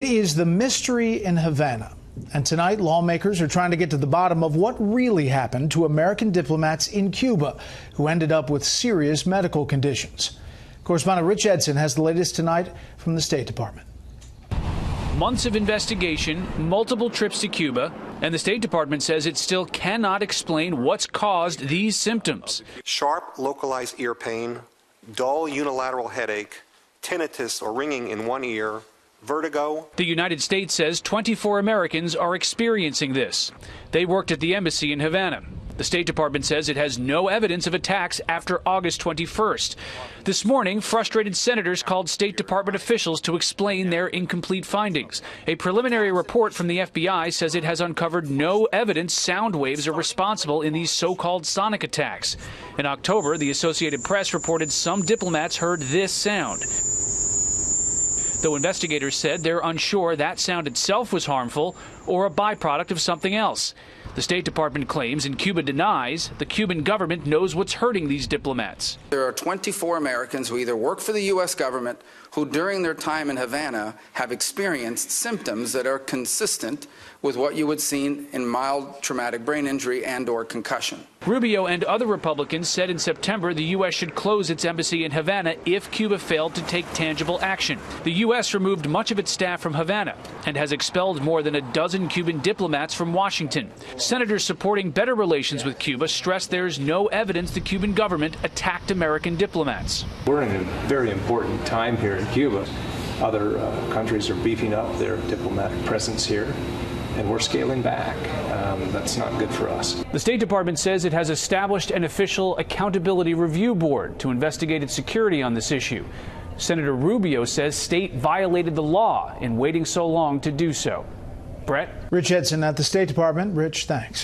Is the mystery in Havana. And tonight, lawmakers are trying to get to the bottom of what really happened to American diplomats in Cuba who ended up with serious medical conditions. Correspondent Rich Edson has the latest tonight from the State Department. Months of investigation, multiple trips to Cuba, and the State Department says it still cannot explain what's caused these symptoms. Sharp, localized ear pain, dull unilateral headache, tinnitus or ringing in one ear, vertigo. The United States says 24 Americans are experiencing this. They worked at the embassy in Havana. The State Department says it has no evidence of attacks after August 21st. This morning, frustrated senators called State Department officials to explain their incomplete findings. A preliminary report from the FBI says it has uncovered no evidence sound waves are responsible in these so-called sonic attacks. In October, the Associated Press reported some diplomats heard this sound. Though investigators said they're unsure that sound itself was harmful or a byproduct of something else. The State Department claims and Cuba denies the Cuban government knows what's hurting these diplomats. There are 24 Americans who either work for the U.S. government who during their time in Havana have experienced symptoms that are consistent with what you would see in mild traumatic brain injury and or concussion. Rubio and other Republicans said in September the U.S. should close its embassy in Havana if Cuba failed to take tangible action. The U.S. removed much of its staff from Havana and has expelled more than a dozen Cuban diplomats from Washington. Senators supporting better relations with Cuba stress there's no evidence the Cuban government attacked American diplomats. We're in a very important time here in Cuba. Other countries are beefing up their diplomatic presence here, and we're scaling back. That's not good for us. The State Department says it has established an official accountability review board to investigate its security on this issue. Senator Rubio says state violated the law in waiting so long to do so. Brett? Rich Edson at the State Department. Rich, thanks.